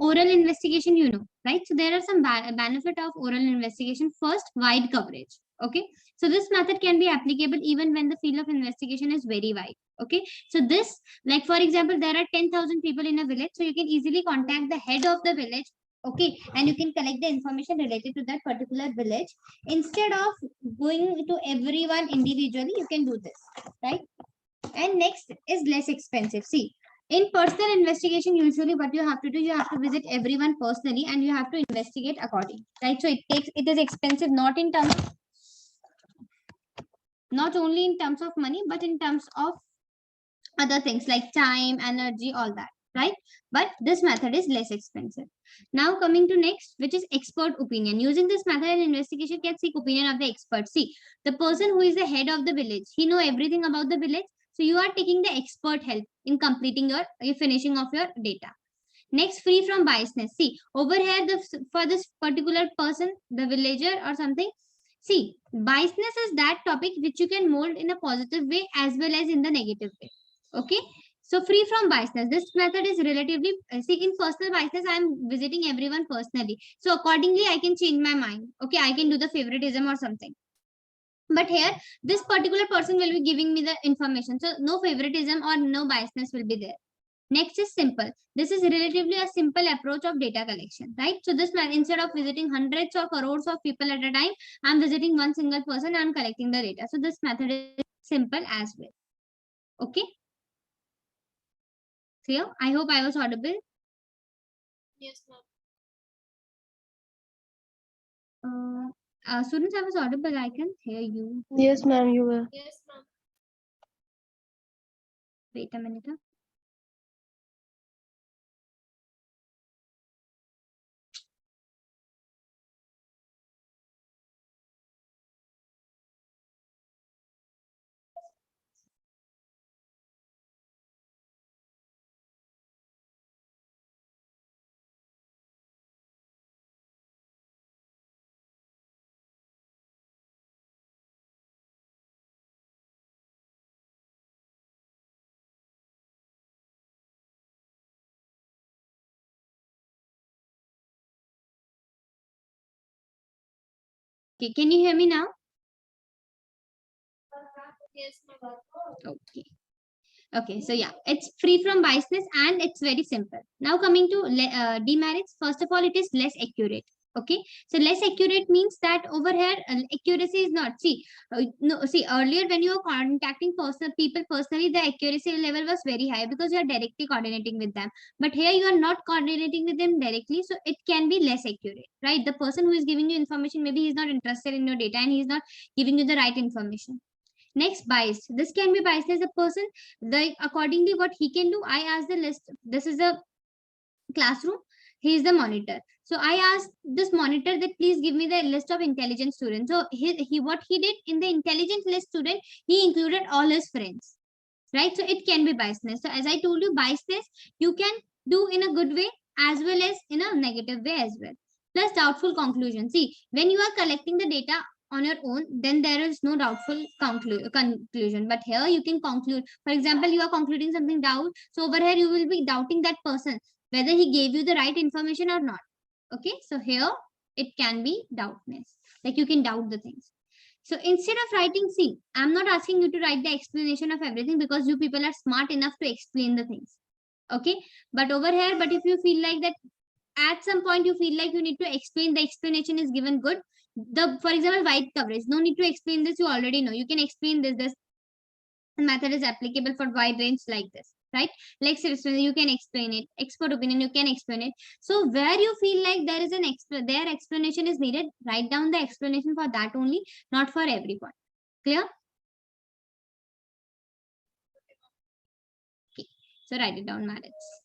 oral investigation, you know, right? So there are some benefit of oral investigation. First, wide coverage. Okay, so this method can be applicable even when the field of investigation is very wide. Okay, so this, like for example, there are 10,000 people in a village, so you can easily contact the head of the village. Okay, and you can collect the information related to that particular village. Instead of going to everyone individually, you can do this, right? And next is less expensive. See, in personal investigation, usually what you have to do, you have to visit everyone personally and you have to investigate according, right? So it is expensive, not in terms, not only in terms of money, but in terms of other things like time, energy, all that, right? But this method is less expensive. Now coming to next, which is expert opinion. Using this method, an investigation can seek opinion of the expert. See, the person who is the head of the village, he know everything about the village. So you are taking the expert help in completing your finishing of your data. Next, free from biasness. See, over here, for this particular person, the villager or something, see, biasness is that topic which you can mold in a positive way as well as in the negative way. Okay, so free from biasness. This method is relatively, see, in personal biasness, I am visiting everyone personally. So accordingly, I can change my mind. Okay, I can do the favoritism or something. But here, this particular person will be giving me the information. So no favoritism or no biasness will be there. Next is simple. This is relatively a simple approach of data collection, right? So this man, instead of visiting hundreds or crores of people at a time, I'm visiting one single person and I'm collecting the data. So this method is simple as well. Okay. Clear? I hope I was audible. Yes, ma'am. Students, I was audible. I can hear you. Yes, ma'am, you were. Yes, ma'am. Wait a minute. Okay, can you hear me now? Yes, ma'am. Okay. Okay, so yeah, it's free from biasness and it's very simple. Now coming to demerits, first of all, it is less accurate. Okay, so less accurate means that over here accuracy is not, see, no, see, earlier when you were contacting personal people personally, the accuracy level was very high because you are directly coordinating with them. But here you are not coordinating with them directly, so it can be less accurate, right? The person who is giving you information, maybe he's not interested in your data and he's not giving you the right information. Next, bias. This can be biased as a person. The accordingly, what he can do, I ask the list. This is a classroom. He is the monitor. So I asked this monitor that please give me the list of intelligent students. So he what he did in the intelligent list student, he included all his friends. Right. So it can be biasness. So as I told you, biasness you can do in a good way as well as in a negative way as well. Plus doubtful conclusion. See, when you are collecting the data on your own, then there is no doubtful conclusion. But here you can conclude. For example, you are concluding something doubt. So over here you will be doubting that person whether he gave you the right information or not. Okay. So here it can be doubtness. Like you can doubt the things. So instead of writing, see, I'm not asking you to write the explanation of everything because you people are smart enough to explain the things. Okay. But over here, but if you feel like that at some point you feel like you need to explain, the explanation is given good. For example, wide coverage. No need to explain this. You already know. You can explain this method is applicable for wide range like this, right? Like you can explain it. Expert opinion, you can explain it. So where you feel like there is their explanation is needed, write down the explanation for that only, not for everyone. Clear? Okay. So write it down, merits.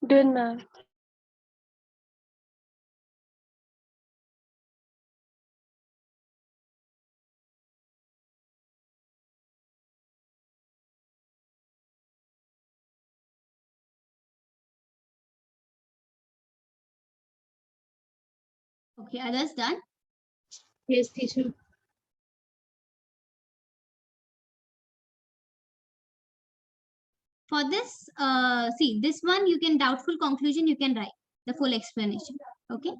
Done, ma'am. Okay, others done. Yes, teacher. For this, see, this one you can doubtful conclusion, you can write the full explanation. Okay.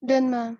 Done, ma'am.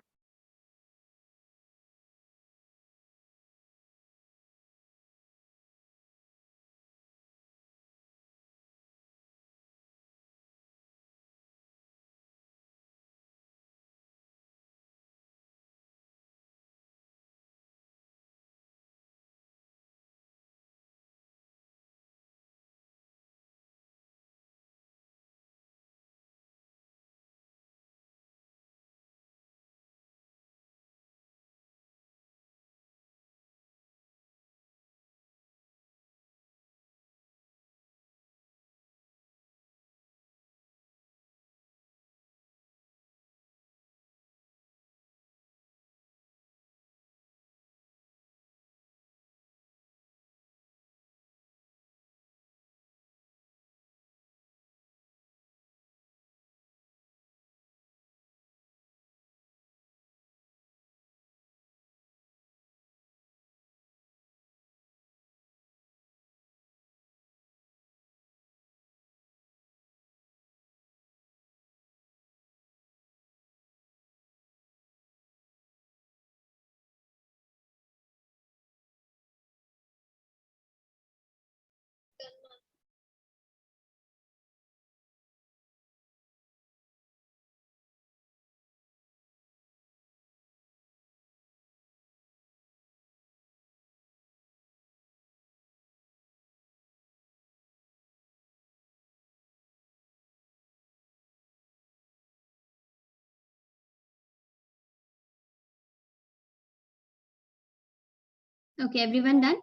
Okay, everyone done.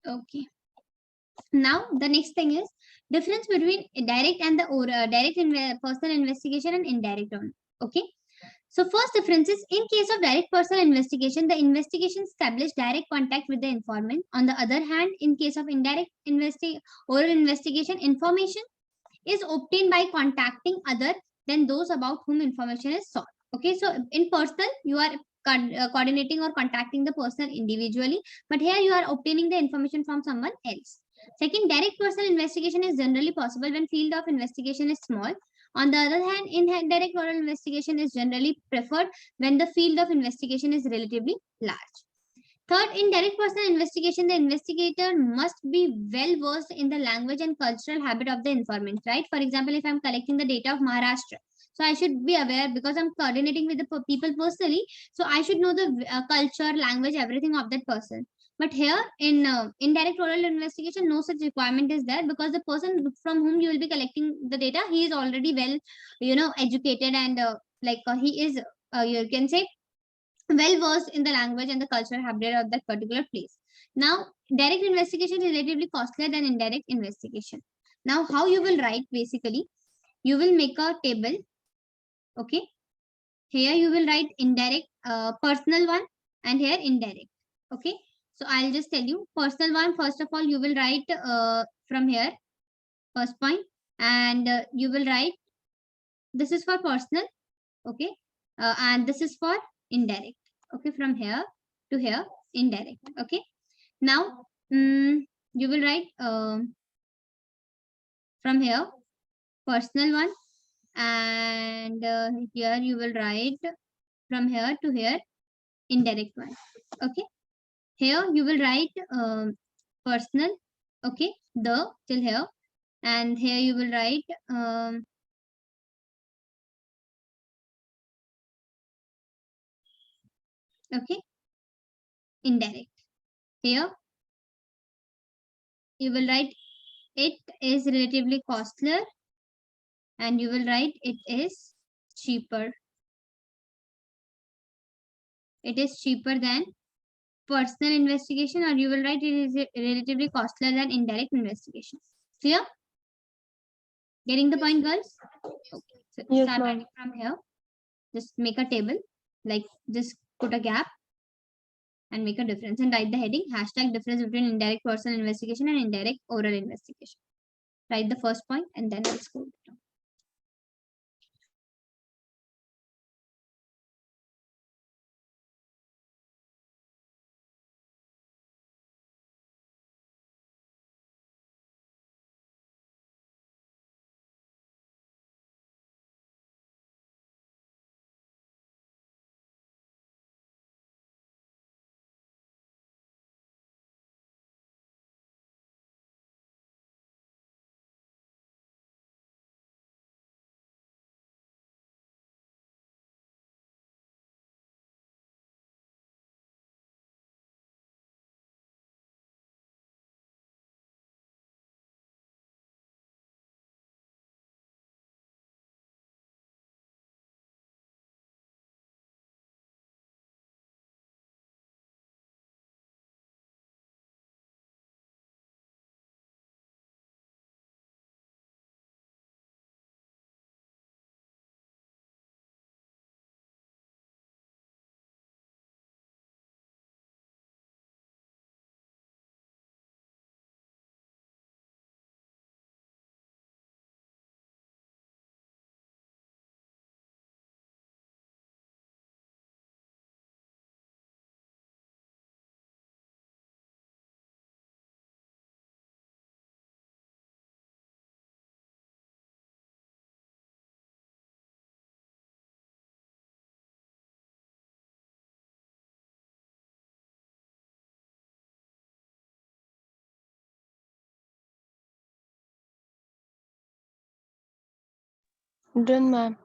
Okay. Now the next thing is difference between direct and the personal investigation and indirect one. Okay. So first difference is in case of direct personal investigation, the investigation established direct contact with the informant. On the other hand, in case of indirect oral investigation, information is obtained by contacting other than those about whom information is sought. Okay, so in personal, you are coordinating or contacting the person individually, but here you are obtaining the information from someone else. Second, direct personal investigation is generally possible when field of investigation is small On the other hand, indirect oral investigation is generally preferred when the field of investigation is relatively large. Third, in direct personal investigation, the investigator must be well versed in the language and cultural habit of the informant, right? For example, if I'm collecting the data of Maharashtra, so I should be aware because I'm coordinating with the people personally. So I should know the culture, language, everything of that person. But here in indirect oral investigation, no such requirement is there because the person from whom you will be collecting the data, he is already well, educated and he is, you can say, well versed in the language and the cultural habit of that particular place. Now, direct investigation is relatively costlier than indirect investigation. Now, how you will write basically, you will make a table. Okay, here you will write indirect, personal one, and here indirect. Okay, so I'll just tell you personal one. First of all, you will write from here first point, and you will write this is for personal. Okay, and this is for indirect. Okay, from here to here indirect. Okay, now you will write from here personal one, and here you will write from here to here indirect one. Okay, here you will write personal. Okay, the till here, and here you will write okay, indirect. Here you will write it is relatively costlier, and you will write it is cheaper. It is cheaper than personal investigation, or you will write it is relatively costlier than indirect investigation. Clear? Getting the point, girls? Okay. So Yes, start ma'am. writing from here. Just make a table, like just put a gap and make a difference and write the heading hashtag difference between indirect personal investigation and indirect oral investigation. Write the first point and then let's go down. Done, ma'am.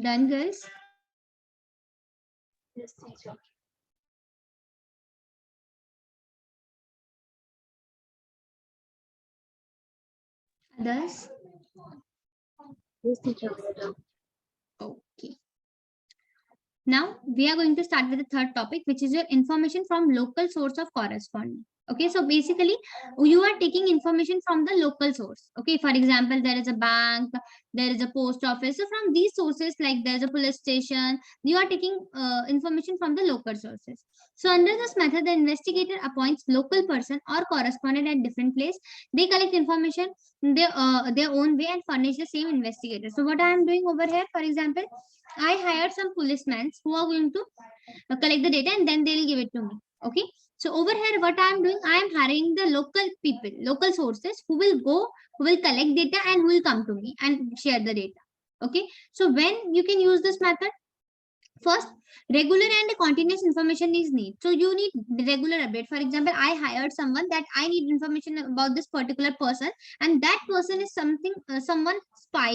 Done, girls? Yes, teacher. Others? Yes, teacher. We are done. Okay. Now we are going to start with the third topic, which is your information from local source of correspondence. Okay, so basically you are taking information from the local source. Okay, for example, there is a bank, there is a post office. So from these sources, like there's a police station, you are taking information from the local sources. So under this method, the investigator appoints local person or correspondent at different place. They collect information their own way and furnish the same investigator. So what I am doing over here, for example, I hired some policemen who are going to collect the data and then they'll give it to me. Okay. So over here, what I am doing, I am hiring the local people, local sources who will go, who will collect data and who will come to me and share the data. Okay. So when you can use this method, first, regular and continuous information is need. So you need regular update. For example, I hired someone that I need information about this particular person, and that person is something, someone spy,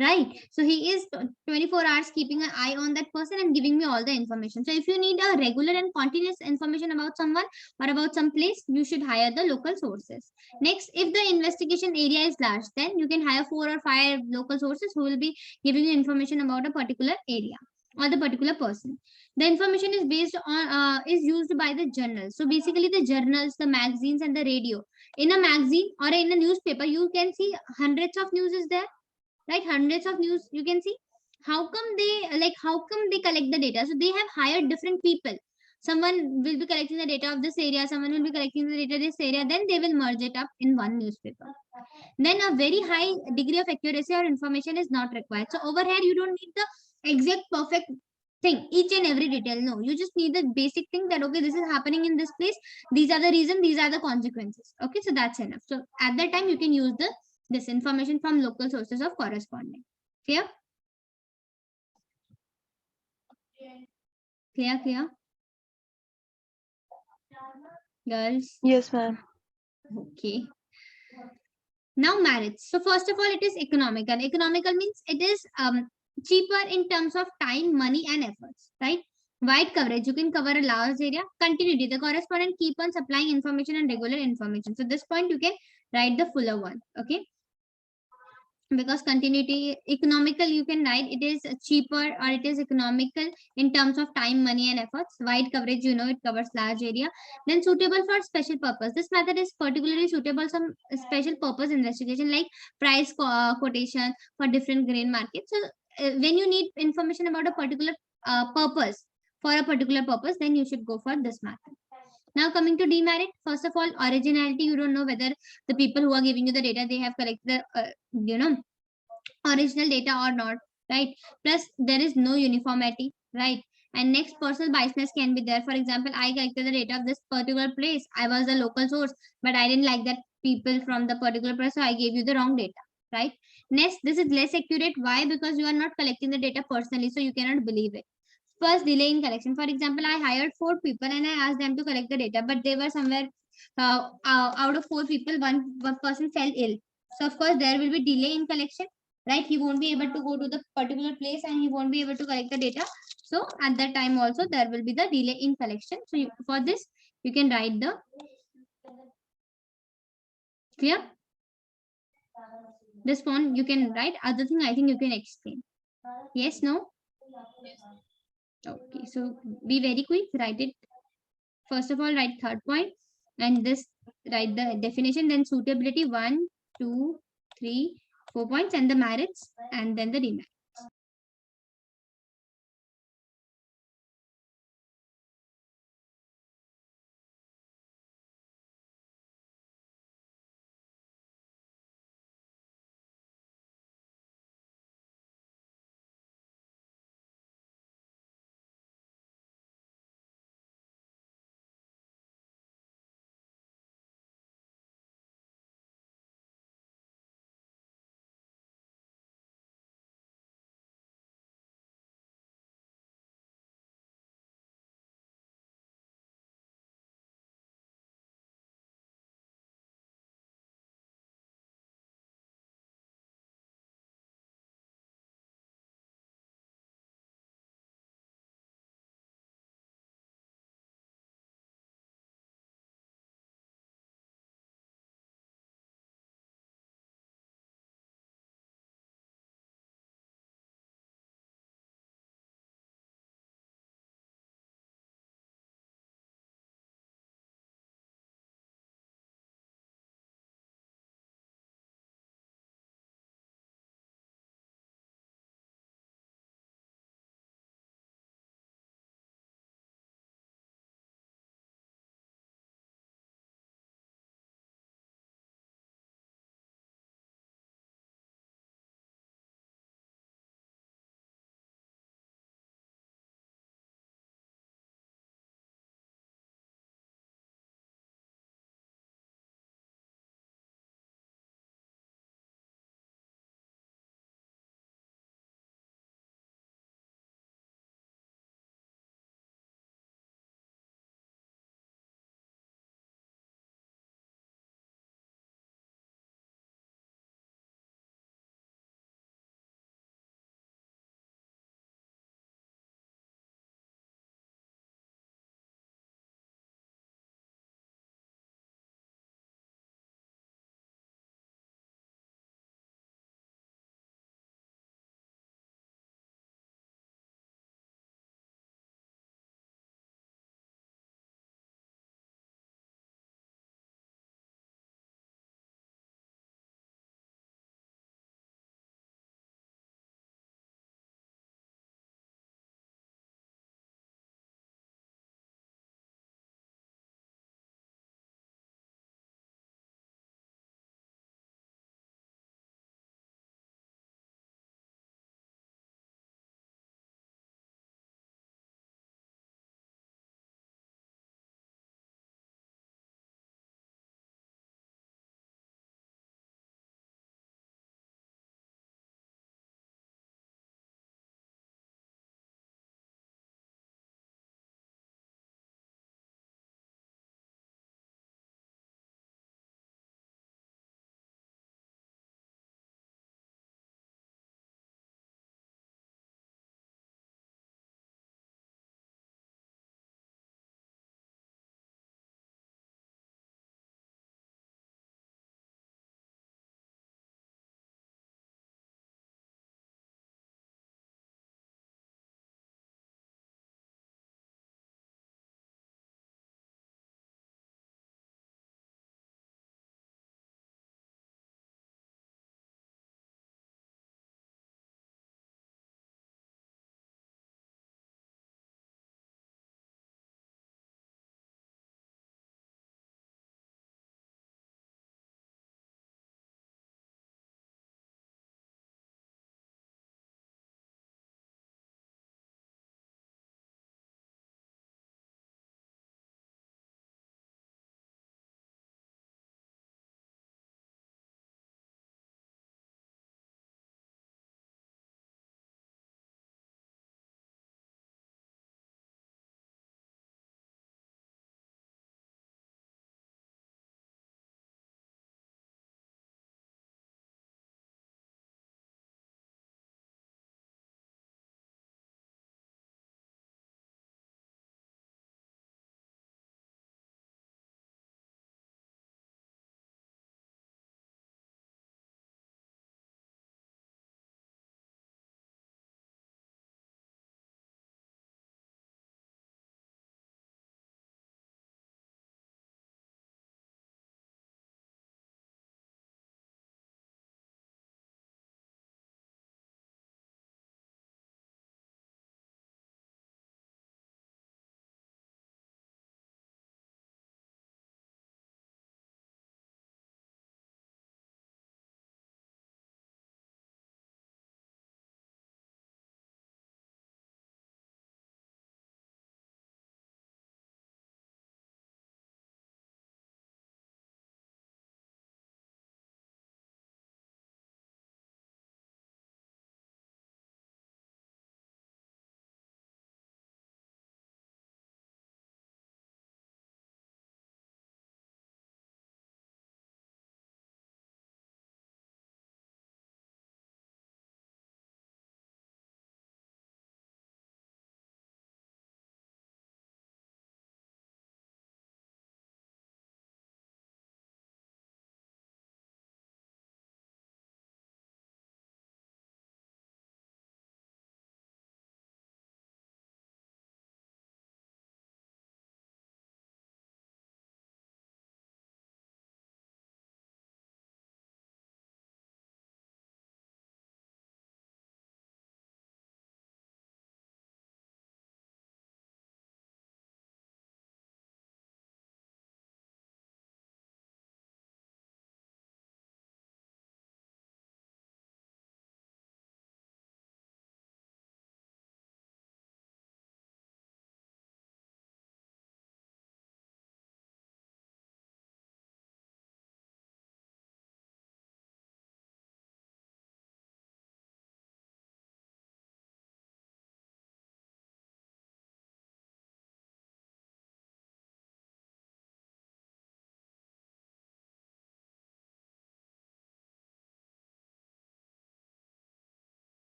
right? So he is 24 hours keeping an eye on that person and giving me all the information. So if you need a regular and continuous information about someone or about some place, you should hire the local sources. Next, if the investigation area is large, then you can hire 4 or 5 local sources who will be giving you information about a particular area or the particular person. The information is based on is used by the journals. So basically the journals, the magazines and the radio. In a magazine or in a newspaper, you can see hundreds of news is there, right? Hundreds of news you can see. How come they collect the data? So they have hired different people. Someone will be collecting the data of this area, someone will be collecting the data of this area, then they will merge it up in one newspaper. Then a very high degree of accuracy or information is not required. So over here you don't need the exact perfect thing, each and every detail. No, you just need the basic thing that okay, this is happening in this place, these are the reason, these are the consequences. Okay, so that's enough. So at that time you can use the this information from local sources of corresponding. Clear? Clear? Girls? Yes, ma'am. Okay. Now merits. So first of all, it is economical. Economical means it is cheaper in terms of time, money, and efforts, right? Wide coverage. You can cover a large area. Continuity. The correspondent keep on supplying information and regular information. So this point you can write the fuller one. Okay. Because continuity, economical, you can write it is cheaper or it is economical in terms of time, money, and efforts. Wide coverage, it covers large area. Then suitable for special purpose. This method is particularly suitable some special purpose investigation like price quotation for different grain markets. So when you need information about a particular purpose, for a particular purpose, then you should go for this method. Now coming to demerit, first of all, originality. You don't know whether the people who are giving you the data, they have collected original data or not, right? Plus there is no uniformity, right? And next, personal biasness can be there. For example, I collected the data of this particular place, I was the local source, but I didn't like that people from the particular place, so I gave you the wrong data, right? Next, this is less accurate. Why? Because you are not collecting the data personally, so you cannot believe it. First, delay in collection. For example, I hired 4 people and I asked them to collect the data, but they were somewhere out of 4 people, one person fell ill. So of course there will be delay in collection, right? He won't be able to go to the particular place and he won't be able to collect the data. So at that time also there will be the delay in collection. So for this you can write the clear. This one you can write. Other thing I think you can explain. Yes, no? Okay, so be very quick. Write it. First of all, write third point, and this write the definition. Then suitability 1, 2, 3, 4 points, and the merits, and then the demerits.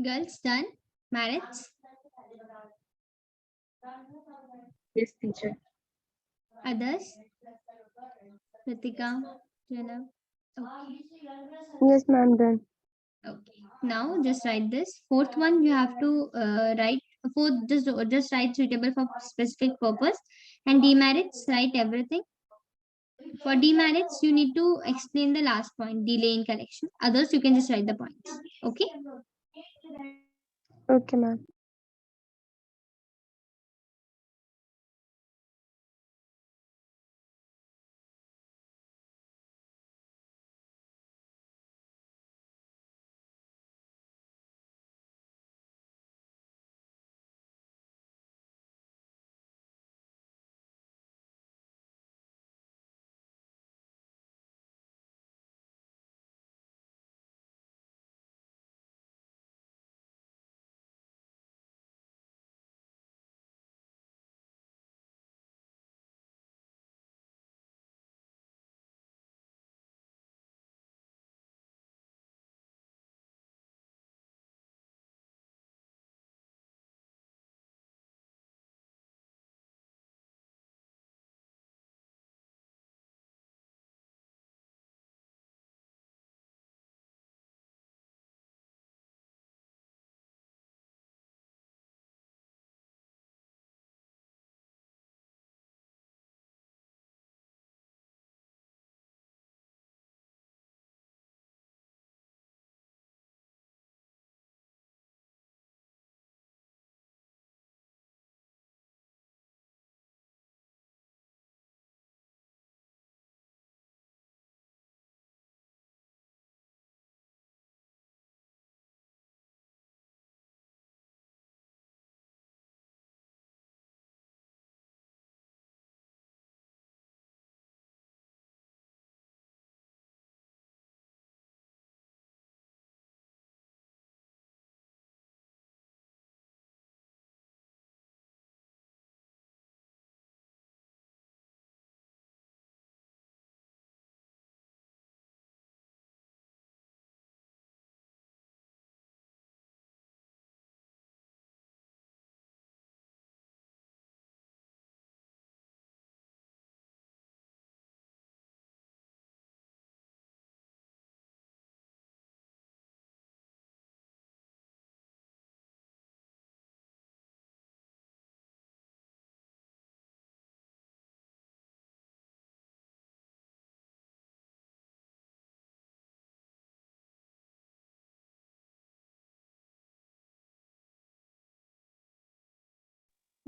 Girls, done? Marriage? Yes, teacher. Others? Ritika? Janab? Okay. Yes, ma'am, done. Okay. Now just write this. Fourth one you have to write. Fourth, just write suitable for specific purpose. And demerits, write everything. For demerits, you need to explain the last point, delay in collection. Others, you can just write the points. Okay. Okay, ma'am.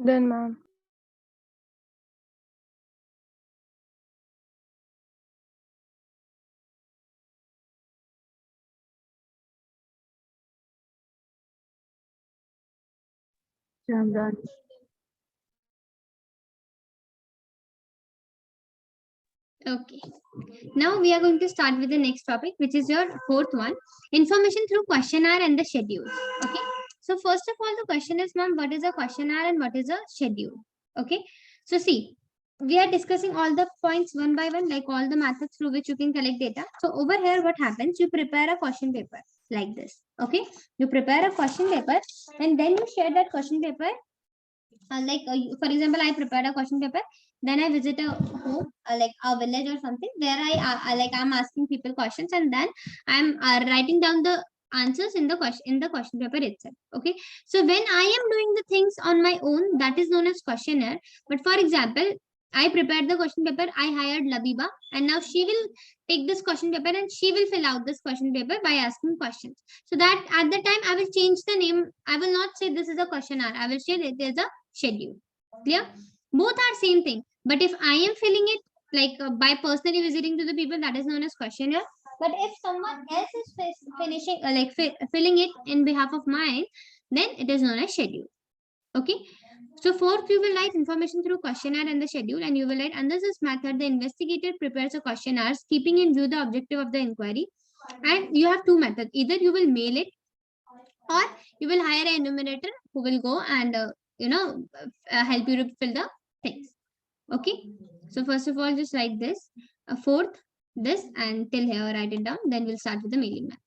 Done, ma'am. Yeah, I'm done. Okay. Now we are going to start with the next topic, which is your fourth one, information through questionnaire and the schedule. Okay. So first of all, the question is, ma'am, what is a questionnaire and what is a schedule? Okay. So see, we are discussing all the points one by one, like all the methods through which you can collect data. So over here, what happens? You prepare a question paper like this. Okay. You prepare a question paper and then you share that question paper for example, I prepared a question paper, then I visit a home, like a village or something, where I'm asking people questions, and then I'm writing down the answers in the question paper itself. Okay, so when I am doing the things on my own, that is known as questionnaire. But for example, I prepared the question paper, I hired Labiba, and now she will take this question paper and she will fill out this question paper by asking questions. So that at the time I will change the name. I will not say this is a questionnaire, I will say it is a schedule. Clear? Both are same thing. But if I am filling it by personally visiting to the people, that is known as questionnaire. But if someone else is finishing filling it in behalf of mine, then it is known as schedule. Okay. So fourth, you will write information through questionnaire and the schedule, and you will write under this method, the investigator prepares a questionnaire, keeping in view the objective of the inquiry. And you have two methods: either you will mail it, or you will hire an enumerator who will go and help you to fill the things. Okay. So first of all, just write this. Fourth, this, and till here write it down. Then we'll start with the mailing method.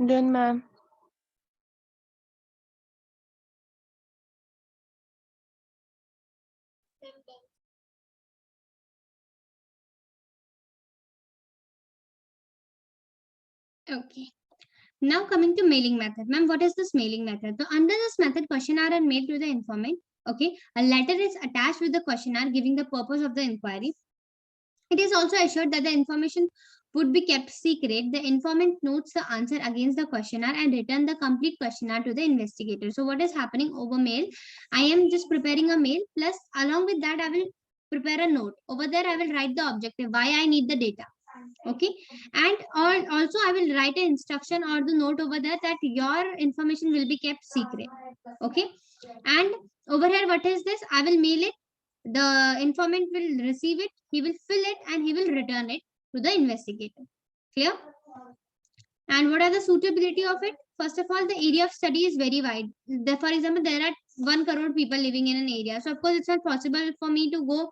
Done, ma'am. Okay. Now coming to mailing method. Ma'am, what is this mailing method? So under this method, questionnaire are mailed to the informant. Okay. A letter is attached with the questionnaire giving the purpose of the inquiry. It is also assured that the information would be kept secret. The informant notes the answer against the questionnaire and return the complete questionnaire to the investigator. So what is happening over mail? I am just preparing a mail, plus along with that I will prepare a note. Over there I will write the objective, why I need the data. Okay. And also I will write an instruction or the note over there that your information will be kept secret. Okay. And over here, what is this? I will mail it, the informant will receive it, he will fill it, and he will return it to the investigator. Clear? And what are the suitability of it? First of all, the area of study is very wide. For example, there are 1 crore people living in an area, so of course it's not possible for me to go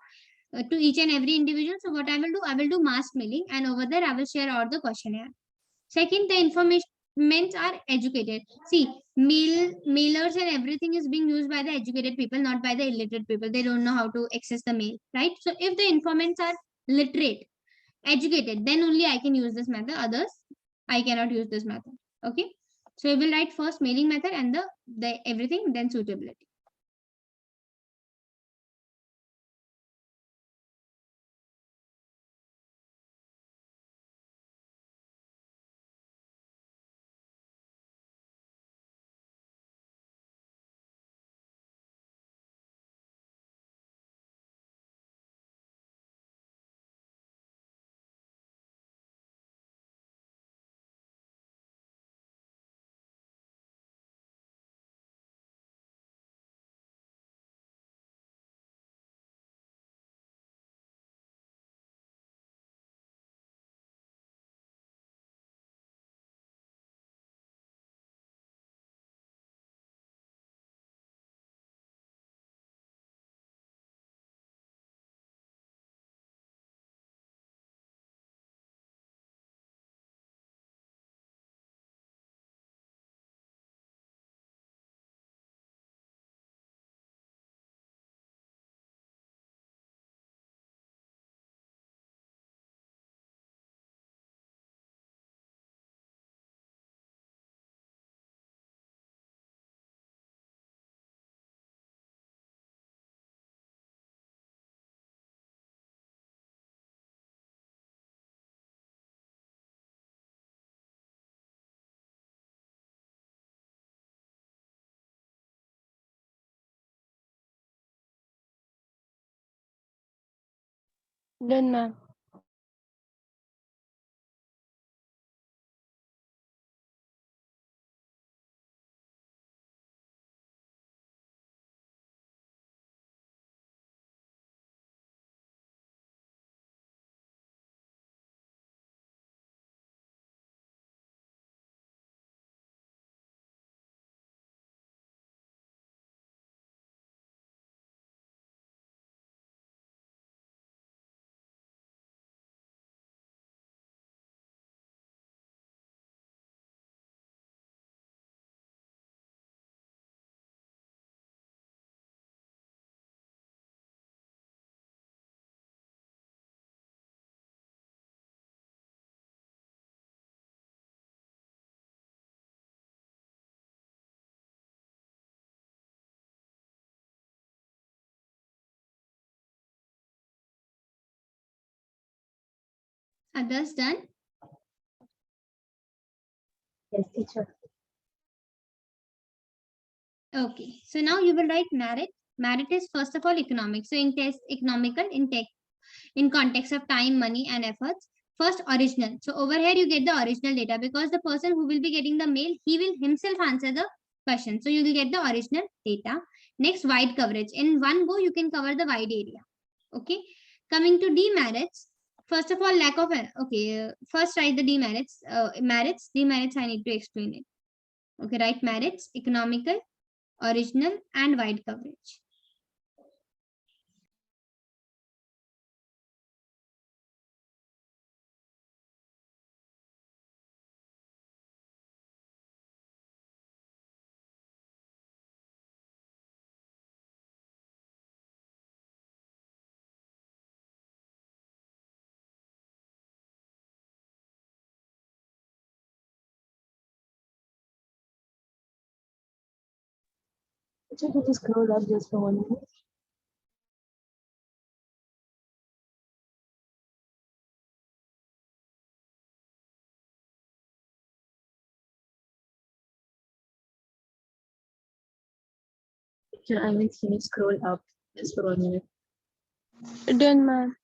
to each and every individual. So what I will do mass mailing, and over there I will share all the questionnaire. Second, the information are educated. See, mailers and everything is being used by the educated people, not by the illiterate people. They don't know how to access the mail, right? So if the informants are literate, educated, then only I can use this method. Others, I cannot use this method. Okay. So we will write first mailing method and the everything, then suitability. Done, ma'am. Others done? Yes, teacher. Okay. So now you will write merit. Merit is first of all economic. So in test economical in tech in context of time, money, and efforts. First, original. So over here, you get the original data because the person who will be getting the mail, he will himself answer the question. So you will get the original data. Next, wide coverage. In one go, you can cover the wide area. Okay. Coming to demerits. First of all, lack of first write the demerits. Demerits. I need to explain it. Okay, write merits, economical, original, and wide coverage. Teacher, could you scroll up just for 1 minute? Teacher, I mean, can you scroll up just for 1 minute? Done, ma'am.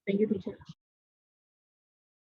Thank you, teacher.